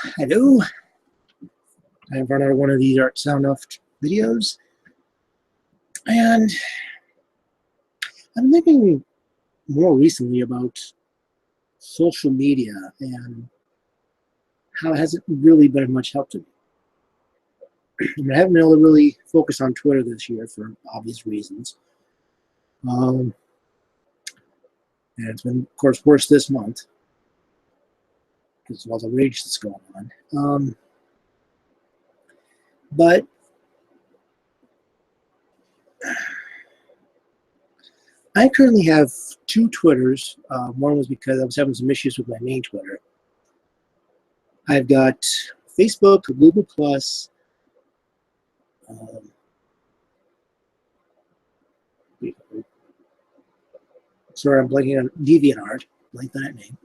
Hello. I've run out of one of these art Soundoff videos, and I'm thinking more recently about social media and how it hasn't really been of much help to me. I haven't been able to really focus on Twitter this year for obvious reasons. And it's been, of course, worse this month because of all the rage that's going on. But I currently have two Twitters. One was because I was having some issues with my main Twitter. I've got Facebook, Google Plus, sorry, I'm blanking on DeviantArt, like that name.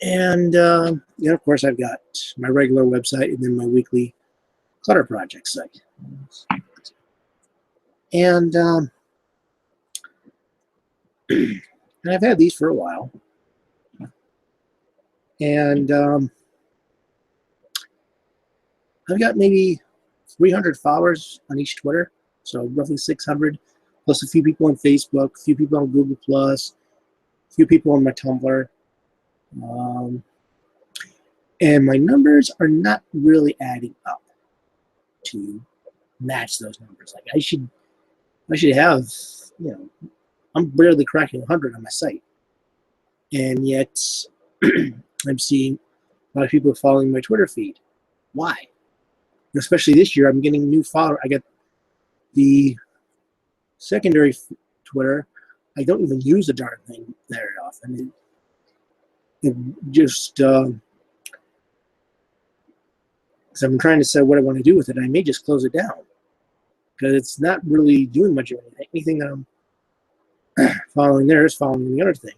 And of course, I've got my regular website and then my weekly clutter project site. And and I've had these for a while. And I've got maybe 300 followers on each Twitter, so roughly 600, plus a few people on Facebook, a few people on Google Plus, a few people on my Tumblr. And my numbers are not really adding up to match those numbers. Like I should have, I'm barely cracking 100 on my site, and yet I'm seeing a lot of people following my Twitter feed. Why? Especially this year, I'm getting new followers. I get the secondary Twitter. I don't even use the darn thing very often. It just because I'm trying to decide what I want to do with it. I may just close it down because it's not really doing much of anything. Anything that I'm following there is following the other thing.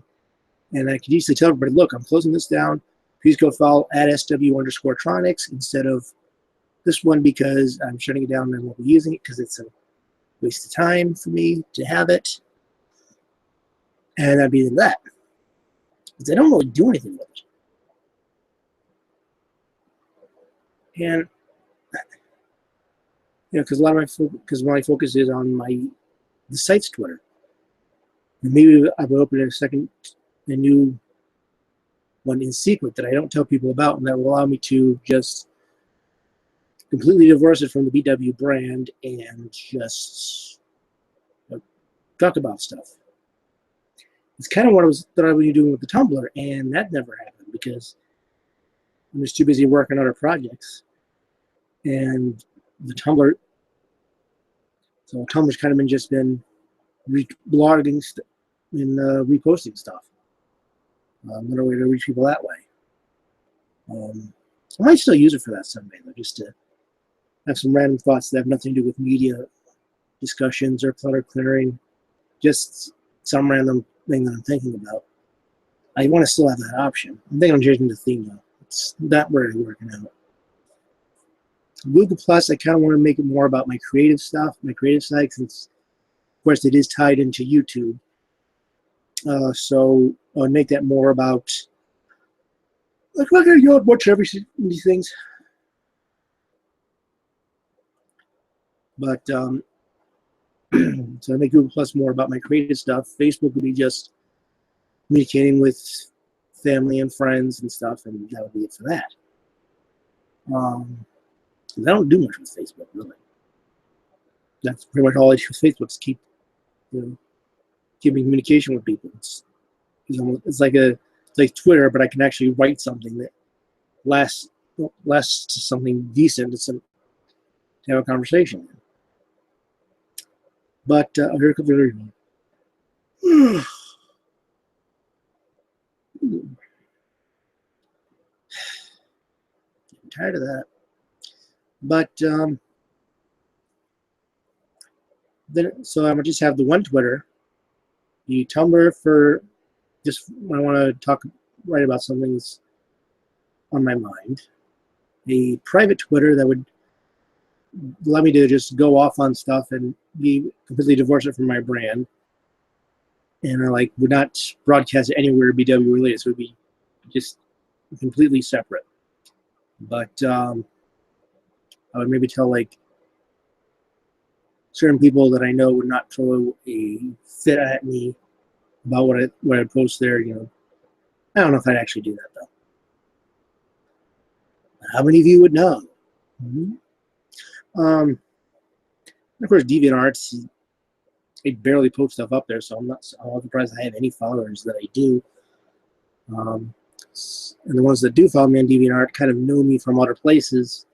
And I could easily tell everybody, look, I'm closing this down. Please go follow @SW_Tronics instead of this one because I'm shutting it down and I won't be using it because it's a waste of time for me to have it. And that'd be that. Because I don't really do anything with it. And because a lot of my focus is on the site's Twitter. And maybe I will open a new one in secret that I don't tell people about, and that will allow me to just completely divorce it from the BW brand and just talk about stuff. It's kind of what I was doing with the Tumblr, and that never happened because I'm just too busy working on other projects. And the Tumblr, so Tumblr's kind of just been blogging and reposting stuff. Another way to reach people that way. I might still use it for that someday, though, just to have some random thoughts that have nothing to do with media discussions or clutter clearing, just some random thing that I'm thinking about. I want to still have that option. I think I'm changing the theme, though. It's not really working out. Google Plus, I kind of want to make it more about my creative stuff, my creative site, since, of course, it is tied into YouTube. So I'll make that more about, like, I'm going to watch these things. But, so I make Google Plus more about my creative stuff. Facebook would be just communicating with family and friends and stuff, and that would be it for that. I don't do much with Facebook, really. That's pretty much all I do with Facebook, is keep keeping communication with people. It's like Twitter, but I can actually write something that lasts to something decent to have a conversation. But here comes the review. I'm tired of that. But so I'm gonna just have the one Twitter, the Tumblr for just when I want to write about something that's on my mind, a private Twitter that would allow me to just go off on stuff and be completely divorce it from my brand, and I would not broadcast it anywhere BW related, so it would be just completely separate. But I would maybe tell like certain people that I know would not throw a fit at me about what I post there. You know, I don't know if I'd actually do that though. How many of you would know? Mm-hmm. And of course, DeviantArt, I barely post stuff up there, so I'm not surprised I have any followers that I do. And the ones that do follow me on DeviantArt kind of know me from other places.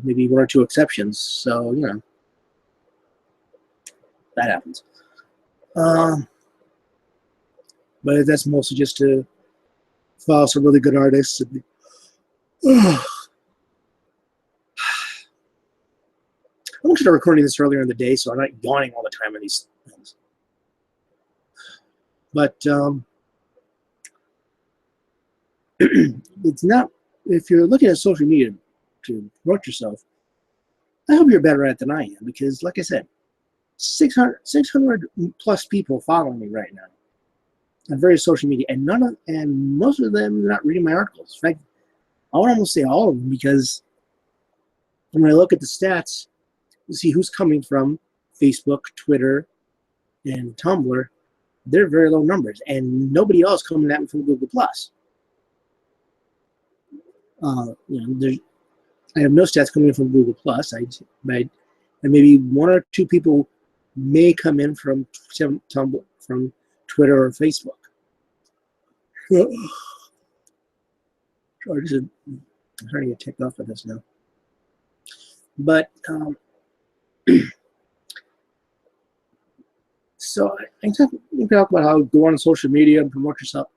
Maybe one or two exceptions. So, you know, that happens. But that's mostly just to follow some really good artists. I'm actually recording this earlier in the day, so I'm not yawning all the time on these things. But it's not, if you're looking at social media to promote yourself, I hope you're better at it than I am, because like I said, 600 plus people following me right now on various social media, and most of them are not reading my articles. In fact, I would almost say all of them, because when I look at the stats, you see who's coming from Facebook, Twitter, and Tumblr. They're very low numbers, and nobody else coming at me from Google Plus. You know, I have no stats coming in from Google Plus. And maybe one or two people may come in from Tumblr, from Twitter or Facebook. I'm trying to get ticked off of this now. But so I talk about how to go on social media and promote yourself.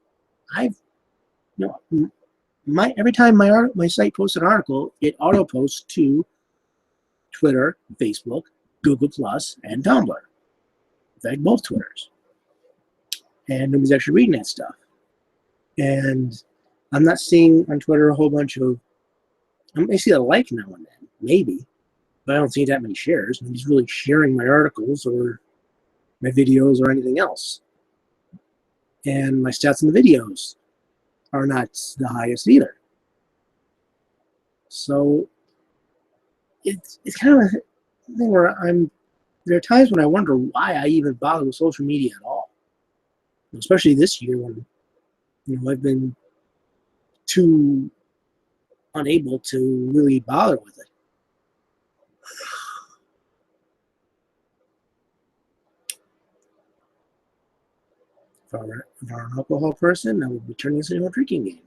Every time my site posts an article, it auto posts to Twitter, Facebook, Google Plus, and Tumblr. In fact, both Twitters. And nobody's actually reading that stuff. And I'm not seeing on Twitter a whole bunch of, I may see a like now and then, maybe, but I don't see that many shares. Nobody's really sharing my articles or my videos or anything else. And my stats in the videos are not the highest either. So it's kind of a thing where there are times when I wonder why I even bother with social media at all. Especially this year when, you know, I've been too unable to really bother with it. If I were an alcohol person, I would be turning this into a drinking game.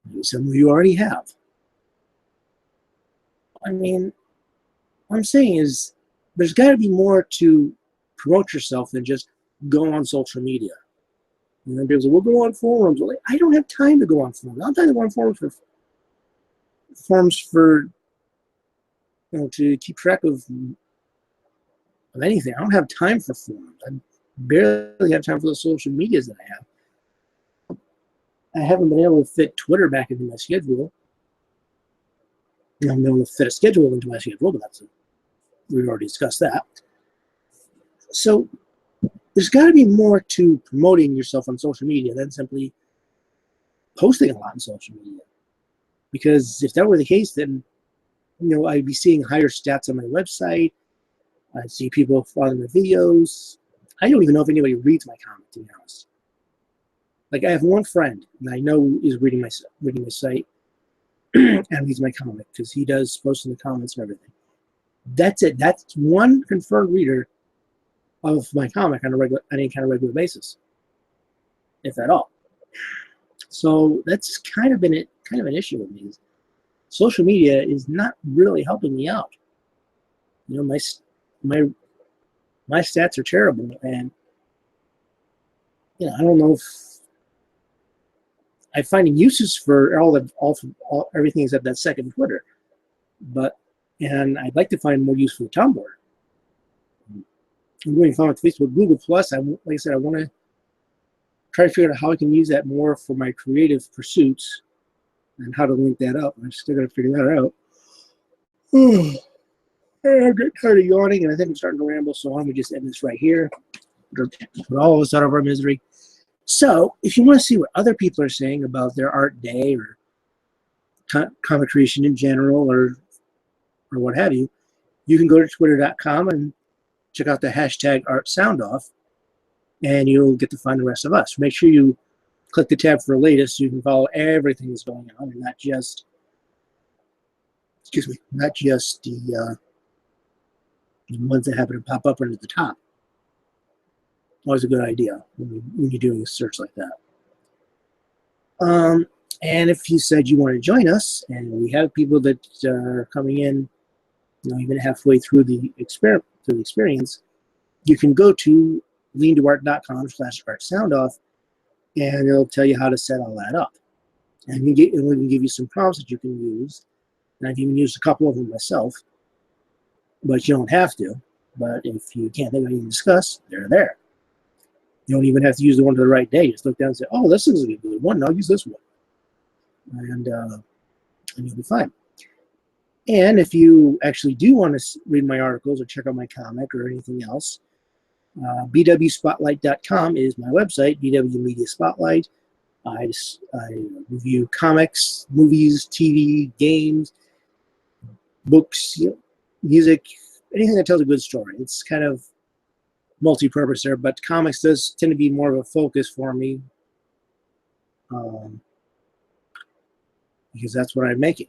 Maybe some of you already have. I mean, what I'm saying is there's got to be more to promote yourself than just go on social media. And then people say, we'll go on forums. Well, I don't have time to go on forums. I'm trying to go on forums for you know, to keep track of anything. I don't have time for forums. I barely have time for the social medias that I have. I haven't been able to fit Twitter back into my schedule. I'm able to fit a schedule into my schedule, but we've already discussed that. So there's got to be more to promoting yourself on social media than simply posting a lot on social media. Because if that were the case, then, you know, I'd be seeing higher stats on my website. I'd see people following my videos. I don't even know if anybody reads my comment, to be honest. Like, I have one friend that I know is reading my site and reads my comic, because he does post in the comments and everything. That's it. That's one confirmed reader of my comic on any kind of regular basis, if at all. So that's kind of an issue with me. Social media is not really helping me out. You know, my stats are terrible, and you know, I don't know if I'm finding uses for everything except that second Twitter, and I'd like to find more use for Tumblr. I'm doing fine with Facebook, Google Plus. Like I said, I want to try to figure out how I can use that more for my creative pursuits and how to link that up. I'm still going to figure that out. I'm getting tired of yawning, and I think I'm starting to ramble, so why don't we just end this right here? Put all of us out of our misery. So, if you want to see what other people are saying about their art day or comic creation in general, or what have you, you can go to twitter.com and check out the hashtag #ArtSoundoff, and you'll get to find the rest of us. Make sure you click the tab for the latest so you can follow everything that's going on, and not just, not just the ones that happen to pop up under the top. Always a good idea when you're doing a search like that. And if you said you want to join us, and we have people that are coming in, even halfway through the experience, you can go to leantoart.com/artsoundoff, and it'll tell you how to set all that up. And we can give you some prompts that you can use. And I've even used a couple of them myself, but you don't have to. But if you can't think of anything to discuss, they're there. You don't even have to use the one to the right day. Just look down and say, oh, this is a good one. I'll use this one. And you'll be fine. And if you actually do want to read my articles or check out my comic or anything else, bwspotlight.com is my website, BW Media Spotlight. I review comics, movies, TV, games, books, music, anything that tells a good story. It's kind of multi-purpose there, but comics does tend to be more of a focus for me, because that's what I'm making.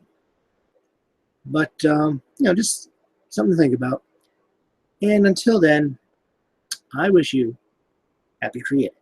But just something to think about. And until then, I wish you happy creating.